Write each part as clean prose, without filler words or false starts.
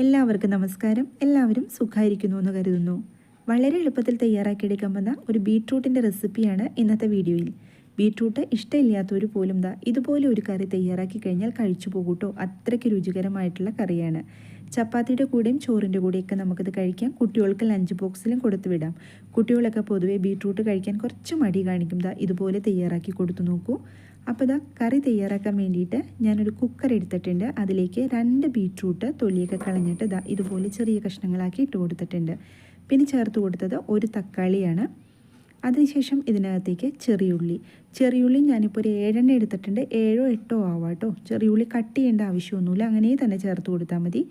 എല്ലാവർക്കും നമസ്കാരം. എല്ലാവരും സുഖമായിരിക്കുന്നു എന്ന് കരുതുന്നു. വളരെ എളുപ്പത്തിൽ തയ്യാറാക്കിയെടുക്കാൻ വന്ന ഒരു ബീട്രൂട്ടിൻ്റെ റെസിപ്പിയാണ് ഇന്നത്തെ വീഡിയോയിൽ. ബീട്രൂട്ട് ഇഷ്ടമില്ലാത്തവർ പോലും ഇതുപോലെ ഒരു കറി തയ്യാറാക്കി കഴിഞ്ഞാൽ കഴിച്ചു പോകൂട്ടോ. അത്രയ്ക്ക് രുചികരമായിട്ടുള്ള കറിയാണ്. ചപ്പാത്തിയുടെ കൂടെയും ചോറിൻ്റെ കൂടെയൊക്കെ നമുക്കിത് കഴിക്കാം. കുട്ടികൾക്ക് ലഞ്ച് ബോക്സിലും കൊടുത്തു വിടാം. കുട്ടികളൊക്കെ പൊതുവേ ബീട്രൂട്ട് കഴിക്കാൻ കുറച്ച് മടി കാണിക്കും. ഇതുപോലെ തയ്യാറാക്കി കൊടുത്തു നോക്കൂ. അപ്പോൾ കറി തയ്യാറാക്കാൻ വേണ്ടിയിട്ട് ഞാനൊരു കുക്കർ എടുത്തിട്ടുണ്ട്. അതിലേക്ക് 2 ബീട്രൂട്ട് തൊലിയൊക്കെ കളഞ്ഞിട്ട് ഇതുപോലെ ചെറിയ കഷ്ണങ്ങളാക്കി ഇട്ട് കൊടുത്തിട്ടുണ്ട്. പിന്നെ ചേർത്ത് കൊടുത്തത് ഒരു തക്കാളിയാണ്. അതിനുശേഷം ഇതിനകത്തേക്ക് ചെറിയുള്ളി ഞാനിപ്പോൾ ഒരു 7 എടുത്തിട്ടുണ്ട്. 7 8 ആവാം കേട്ടോ. ചെറിയുള്ളി കട്ട് ചെയ്യേണ്ട ആവശ്യമൊന്നുമില്ല, അങ്ങനെ തന്നെ ചേർത്ത് കൊടുത്താൽ മതി.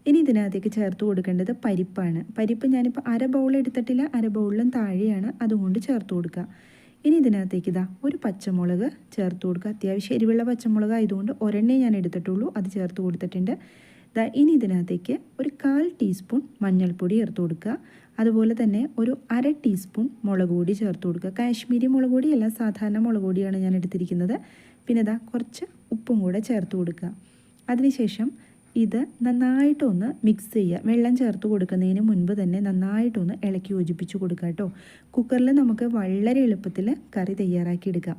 ഇനി ഇതിനകത്തേക്ക് ചേർത്ത് കൊടുക്കേണ്ടത് പരിപ്പാണ്. പരിപ്പ് ഞാനിപ്പോൾ 1/2 ബൗൾ എടുത്തിട്ടില്ല, 1/2 ബൗളിലും താഴെയാണ്, അതുകൊണ്ട് ചേർത്ത് കൊടുക്കുക. ഇനി ഇതിനകത്തേക്ക് ഒരു പച്ചമുളക് ചേർത്ത് കൊടുക്കുക. അത്യാവശ്യം എരിവുള്ള പച്ചമുളക് ആയതുകൊണ്ട് ഒരെണ്ണേ ഞാൻ എടുത്തിട്ടുള്ളൂ, അത് ചേർത്ത് കൊടുത്തിട്ടുണ്ട്. ഇനി ഇതിനകത്തേക്ക് ഒരു 1/4 ടീസ്പൂൺ മഞ്ഞൾപ്പൊടി ചേർത്ത് കൊടുക്കുക. അതുപോലെ തന്നെ ഒരു 1/2 ടീസ്പൂൺ മുളക് പൊടി ചേർത്ത് കൊടുക്കുക. കാശ്മീരി മുളക് പൊടിയല്ല, സാധാരണ മുളക് പൊടിയാണ് ഞാൻ എടുത്തിരിക്കുന്നത്. പിന്നെ കുറച്ച് ഉപ്പും കൂടെ ചേർത്ത് കൊടുക്കുക. അതിനുശേഷം ഇത് നന്നായിട്ടൊന്ന് മിക്സ് ചെയ്യുക. വെള്ളം ചേർത്ത് കൊടുക്കുന്നതിന് മുൻപ് തന്നെ നന്നായിട്ടൊന്ന് ഇളക്കി യോജിപ്പിച്ച് കൊടുക്കുക കേട്ടോ. കുക്കറിൽ നമുക്ക് വളരെ എളുപ്പത്തിൽ കറി തയ്യാറാക്കിയെടുക്കാം.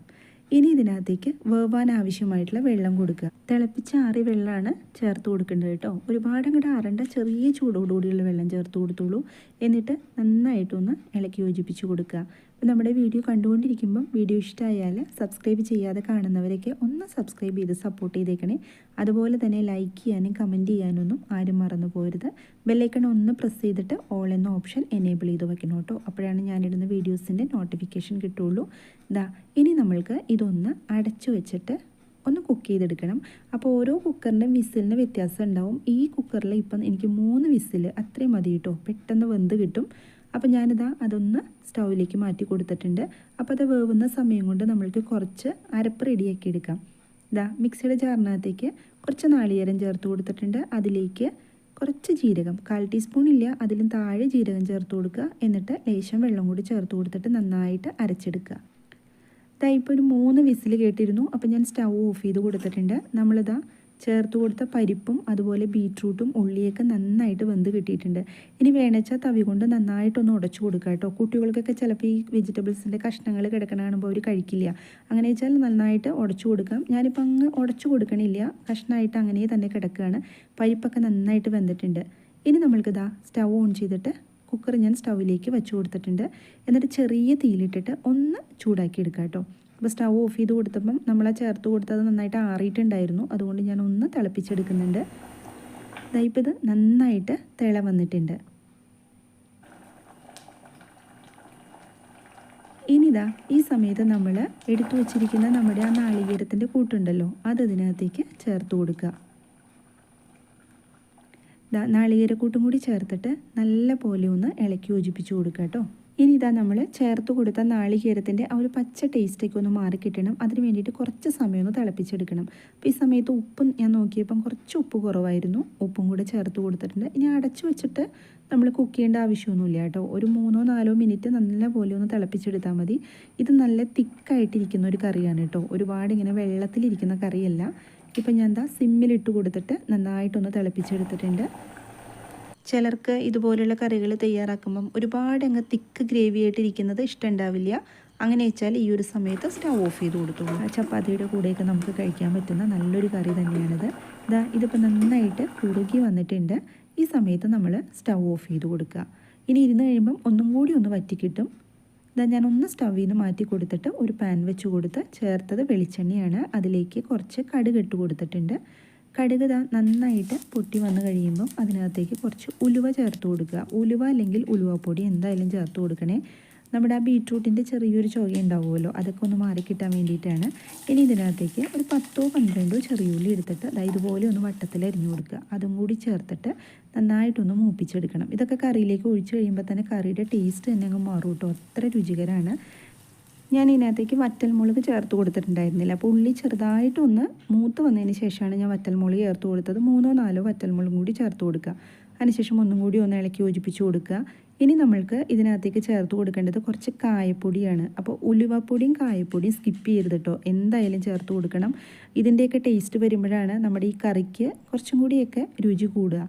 ഇനി ഇതിനകത്തേക്ക് വേവാൻ ആവശ്യമായിട്ടുള്ള വെള്ളം കൊടുക്കുക. തിളപ്പിച്ച ആറിയ വെള്ളമാണ് ചേർത്ത് കൊടുക്കേണ്ടത് കേട്ടോ. ഒരുപാട് അങ്ങോട്ട് ആറേണ്ട, ചെറിയ ചൂടോടുകൂടിയുള്ള വെള്ളം ചേർത്ത് കൊടുത്തോളൂ. എന്നിട്ട് നന്നായിട്ടൊന്ന് ഇളക്കി യോജിപ്പിച്ച് കൊടുക്കുക. അപ്പോൾ നമ്മുടെ വീഡിയോ കണ്ടുകൊണ്ടിരിക്കുമ്പം വീഡിയോ ഇഷ്ടമായാൽ സബ്സ്ക്രൈബ് ചെയ്യാതെ കാണുന്നവരൊക്കെ ഒന്ന് സബ്സ്ക്രൈബ് ചെയ്ത് സപ്പോർട്ട് ചെയ്തേക്കണേ. അതുപോലെ തന്നെ ലൈക്ക് ചെയ്യാനും കമൻറ്റ് ചെയ്യാനൊന്നും ആരും മറന്നു പോരുത്. ബെല്ലൈക്കൺ ഒന്ന് പ്രസ് ചെയ്തിട്ട് ഓൾ എന്ന ഓപ്ഷൻ എനേബിൾ ചെയ്ത് വെക്കണം കേട്ടോ. അപ്പോഴാണ് ഞാനിടുന്ന വീഡിയോസിൻ്റെ നോട്ടിഫിക്കേഷൻ കിട്ടുള്ളൂ. ഇനി നമ്മൾക്ക് ഇതൊന്ന് അടച്ചു വെച്ചിട്ട് ഒന്ന് കുക്ക് ചെയ്തെടുക്കണം. അപ്പോൾ ഓരോ കുക്കറിൻ്റെ വിസിലിന് വ്യത്യാസം ഉണ്ടാവും. ഈ കുക്കറിൽ ഇപ്പം എനിക്ക് 3 വിസിൽ അത്രയും മതി കേട്ടോ, പെട്ടെന്ന് വെന്ത് കിട്ടും. അപ്പോൾ അതൊന്ന് സ്റ്റൗവിലേക്ക് മാറ്റി കൊടുത്തിട്ടുണ്ട്. അപ്പോൾ അത് വേവുന്ന സമയം കൊണ്ട് നമ്മൾക്ക് കുറച്ച് അരപ്പ് റെഡിയാക്കി എടുക്കാം. മിക്സിയുടെ ജാറിനകത്തേക്ക് കുറച്ച് നാളികേരം ചേർത്ത് കൊടുത്തിട്ടുണ്ട്. അതിലേക്ക് കുറച്ച് ജീരകം, 1/4 ടീസ്പൂൺ ഇല്ല, അതിലും താഴെ ജീരകം ചേർത്ത് കൊടുക്കുക. എന്നിട്ട് ലേശം വെള്ളം കൂടി ചേർത്ത് കൊടുത്തിട്ട് നന്നായിട്ട് അരച്ചെടുക്കുക. ഇപ്പോൾ ഒരു 3 വിസിൽ കേട്ടിരുന്നു. അപ്പോൾ ഞാൻ സ്റ്റൗ ഓഫ് ചെയ്ത് കൊടുത്തിട്ടുണ്ട്. ചേർത്ത് കൊടുത്ത പരിപ്പും അതുപോലെ ബീട്രൂട്ടും ഉള്ളിയൊക്കെ നന്നായിട്ട് വെന്ത് കിട്ടിയിട്ടുണ്ട്. ഇനി വേണച്ചാൽ തവി കൊണ്ട് നന്നായിട്ടൊന്ന് ഉടച്ചു കൊടുക്കുക കേട്ടോ. കുട്ടികൾക്കൊക്കെ ചിലപ്പോൾ ഈ വെജിറ്റബിൾസിൻ്റെ കഷ്ണങ്ങൾ കിടക്കണ കാണുമ്പോൾ അവർ കഴിക്കില്ല. അങ്ങനെ വെച്ചാൽ നന്നായിട്ട് ഉടച്ചു കൊടുക്കാം. ഞാനിപ്പോൾ അങ്ങ് ഉടച്ചു കൊടുക്കണില്ല, കഷ്ണമായിട്ട് അങ്ങനെ തന്നെ കിടക്കുകയാണ്. പരിപ്പൊക്കെ നന്നായിട്ട് വെന്തിട്ടുണ്ട്. ഇനി നമ്മൾക്ക് സ്റ്റൗ ഓൺ ചെയ്തിട്ട് കുക്കർ ഞാൻ സ്റ്റൗവിലേക്ക് വെച്ച് കൊടുത്തിട്ടുണ്ട്. എന്നിട്ട് ചെറിയ തീയിലിട്ടിട്ട് ഒന്ന് ചൂടാക്കി എടുക്കുക കേട്ടോ. അപ്പോൾ സ്റ്റൗ ഓഫ് ചെയ്ത് കൊടുത്തപ്പം നമ്മൾ ചേർത്ത് കൊടുത്തത് നന്നായിട്ട് ആറിയിട്ടുണ്ടായിരുന്നു, അതുകൊണ്ട് ഞാൻ ഒന്ന് തിളപ്പിച്ചെടുക്കുന്നുണ്ട്. ഇപ്പോൾ ഇത് നന്നായിട്ട് തിള വന്നിട്ടുണ്ട്. ഇനിതാ ഈ സമയത്ത് നമ്മൾ എടുത്തു വച്ചിരിക്കുന്ന നമ്മുടെ ആ നാളികേരത്തിൻ്റെ കൂട്ടുണ്ടല്ലോ, അത് ഇതിനകത്തേക്ക് ചേർത്ത് കൊടുക്കുക. നാളികേരക്കൂട്ടും കൂടി ചേർത്തിട്ട് നല്ല പോലെ ഒന്ന് ഇളക്കി യോജിപ്പിച്ച് കൊടുക്കുക കേട്ടോ. ഇനി നമ്മൾ ചേർത്ത് കൊടുത്ത നാളികേരത്തിൻ്റെ ആ ഒരു പച്ച ടേസ്റ്റൊക്കെ ഒന്ന് മാറിക്കിട്ടണം. അതിന് വേണ്ടിയിട്ട് കുറച്ച് സമയം ഒന്ന് തിളപ്പിച്ചെടുക്കണം. അപ്പോൾ ഈ സമയത്ത് ഉപ്പും ഞാൻ നോക്കിയപ്പം കുറച്ച് ഉപ്പ് കുറവായിരുന്നു, ഉപ്പും കൂടെ ചേർത്ത് കൊടുത്തിട്ടുണ്ട്. ഇനി അടച്ചു വെച്ചിട്ട് നമ്മൾ കുക്ക് ചെയ്യേണ്ട ആവശ്യമൊന്നുമില്ല കേട്ടോ. ഒരു 3-4 മിനിറ്റ് നല്ല പോലെ ഒന്ന് തിളപ്പിച്ചെടുത്താൽ മതി. ഇത് നല്ല തിക്കായിട്ടിരിക്കുന്ന ഒരു കറിയാണ് കേട്ടോ, ഒരുപാട് ഇങ്ങനെ വെള്ളത്തിലിരിക്കുന്ന കറിയല്ല. ഇപ്പം ഞാൻ സിമ്മിലിട്ട് കൊടുത്തിട്ട് നന്നായിട്ടൊന്ന് തിളപ്പിച്ചെടുത്തിട്ടുണ്ട്. ചിലർക്ക് ഇതുപോലുള്ള കറികൾ തയ്യാറാക്കുമ്പം ഒരുപാട് അങ്ങ് തിക്ക് ഗ്രേവി ആയിട്ടിരിക്കുന്നത് ഇഷ്ടമുണ്ടാവില്ല. അങ്ങനെ വെച്ചാൽ ഈ ഒരു സമയത്ത് സ്റ്റൗ ഓഫ് ചെയ്ത് കൊടുത്തോളൂ. ചപ്പാത്തിയുടെ കൂടെയൊക്കെ നമുക്ക് കഴിക്കാൻ പറ്റുന്ന നല്ലൊരു കറി തന്നെയാണിത്. ഇതിപ്പോൾ നന്നായിട്ട് കുറുകി വന്നിട്ടുണ്ട്. ഈ സമയത്ത് നമ്മൾ സ്റ്റൗ ഓഫ് ചെയ്ത് കൊടുക്കുക. ഇനി ഇരുന്ന് കഴിയുമ്പം ഒന്നും കൂടി ഒന്ന് വറ്റിക്കിട്ടും. ഞാനൊന്ന് സ്റ്റൗവിൽ നിന്ന് മാറ്റി കൊടുത്തിട്ട് ഒരു പാൻ വെച്ച് കൊടുത്ത് ചേർത്തത് വെളിച്ചെണ്ണയാണ്. അതിലേക്ക് കുറച്ച് കടുക് ഇട്ട് കൊടുത്തിട്ടുണ്ട്. കടുക് നന്നായിട്ട് പൊട്ടി വന്ന് കഴിയുമ്പം അതിനകത്തേക്ക് കുറച്ച് ഉലുവ ചേർത്ത് കൊടുക്കുക. ഉലുവ അല്ലെങ്കിൽ ഉലുവപ്പൊടി എന്തായാലും ചേർത്ത് കൊടുക്കണേ. നമ്മുടെ ആ ബീട്രൂട്ടിൻ്റെ ചെറിയൊരു ചുവ ഉണ്ടാവുമല്ലോ, അതൊക്കെ ഒന്ന് മാറിക്കിട്ടാൻ വേണ്ടിയിട്ടാണ്. ഇനി ഇതിനകത്തേക്ക് ഒരു 10-12 ചെറിയുള്ളി എടുത്തിട്ട് ഇതുപോലെ ഒന്ന് വട്ടത്തിൽ അരിഞ്ഞു കൊടുക്കുക. അതും കൂടി ചേർത്തിട്ട് നന്നായിട്ടൊന്ന് മൂപ്പിച്ചെടുക്കണം. ഇതൊക്കെ കറിയിലേക്ക് ഒഴിച്ച് കഴിയുമ്പോൾ തന്നെ കറിയുടെ ടേസ്റ്റ് തന്നെ അങ്ങ് മാറും കേട്ടോ, അത്ര രുചികരമാണ്. ഞാൻ ഇതിനകത്തേക്ക് വറ്റൽമുളക് ചേർത്ത് കൊടുത്തിട്ടുണ്ടായിരുന്നില്ല. അപ്പോൾ ഉള്ളി ചെറുതായിട്ടൊന്ന് മൂത്ത് വന്നതിന് ശേഷമാണ് ഞാൻ വറ്റൽമുളക് ചേർത്ത് കൊടുത്തത്. 3-4 വറ്റൽമുളകും കൂടി ചേർത്ത് കൊടുക്കുക. അതിനുശേഷം ഒന്നും കൂടി ഒന്ന് ഇളക്കി യോജിപ്പിച്ച് കൊടുക്കുക. ഇനി നമ്മൾക്ക് ഇതിനകത്തേക്ക് ചേർത്ത് കൊടുക്കേണ്ടത് കുറച്ച് കായപ്പൊടിയാണ്. അപ്പോൾ ഉലുവപ്പൊടിയും കായപ്പൊടിയും സ്കിപ്പ് ചെയ്യരുത് കേട്ടോ, എന്തായാലും ചേർത്ത് കൊടുക്കണം. ഇതിൻ്റെയൊക്കെ ടേസ്റ്റ് വരുമ്പോഴാണ് നമ്മുടെ ഈ കറിക്ക് കുറച്ചും കൂടിയൊക്കെ രുചി കൂടുക.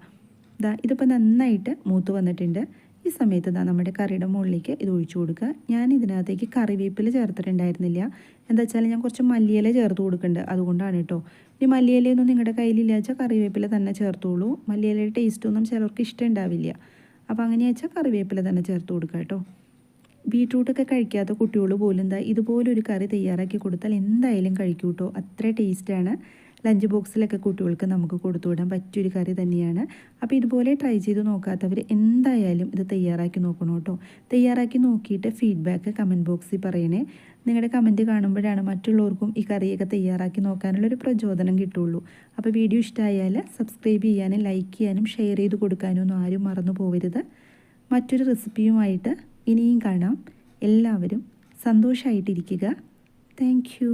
ഇതിപ്പോൾ നന്നായിട്ട് മൂത്ത് വന്നിട്ടുണ്ട്. ഈ സമയത്ത് നമ്മുടെ കറിയുടെ മുകളിലേക്ക് ഇത് ഒഴിച്ചു കൊടുക്കുക. ഞാൻ ഇതിനകത്തേക്ക് കറിവേപ്പില ചേർത്തിട്ടുണ്ടായിരുന്നില്ല. എന്താ വെച്ചാൽ ഞാൻ കുറച്ച് മല്ലിയില ചേർത്ത് കൊടുക്കുന്നുണ്ട്, അതുകൊണ്ടാണ് കേട്ടോ. ഇനി മല്ലിയിലയൊന്നും നിങ്ങളുടെ കയ്യിലില്ല വെച്ചാൽ കറിവേപ്പില തന്നെ ചേർത്തോളൂ. മല്ലിയിലയുടെ ടേസ്റ്റൊന്നും ചിലർക്ക് ഇഷ്ടം ഉണ്ടാവില്ല. അപ്പോൾ അങ്ങനെ വെച്ചാൽ കറിവേപ്പില തന്നെ ചേർത്ത് കൊടുക്കുക കേട്ടോ. ബീട്രൂട്ടൊക്കെ കഴിക്കാത്ത കുട്ടികൾ പോലും ഇതുപോലൊരു കറി തയ്യാറാക്കി കൊടുത്താൽ എന്തായാലും കഴിക്കൂ കേട്ടോ. അത്ര ടേസ്റ്റാണ്. ലഞ്ച് ബോക്സിലൊക്കെ കുട്ടികൾക്ക് നമുക്ക് കൊടുത്തു വിടാൻ പറ്റിയൊരു കറി തന്നെയാണ്. അപ്പോൾ ഇതുപോലെ ട്രൈ ചെയ്ത് നോക്കാത്തവർ എന്തായാലും ഇത് തയ്യാറാക്കി നോക്കണം കേട്ടോ. തയ്യാറാക്കി നോക്കിയിട്ട് ഫീഡ്ബാക്ക് കമൻറ്റ് ബോക്സിൽ പറയണേ. നിങ്ങളുടെ കമൻറ്റ് കാണുമ്പോഴാണ് മറ്റുള്ളവർക്കും ഈ കറിയൊക്കെ തയ്യാറാക്കി നോക്കാനുള്ളൊരു പ്രചോദനം കിട്ടുള്ളൂ. അപ്പോൾ വീഡിയോ ഇഷ്ടമായാൽ സബ്സ്ക്രൈബ് ചെയ്യാനും ലൈക്ക് ചെയ്യാനും ഷെയർ ചെയ്ത് കൊടുക്കാനും ഒന്നും ആരും മറന്നു പോകരുത്. മറ്റൊരു റെസിപ്പിയുമായിട്ട് ഇനിയും കാണാം. എല്ലാവരും സന്തോഷമായിട്ടിരിക്കുക. Thank you.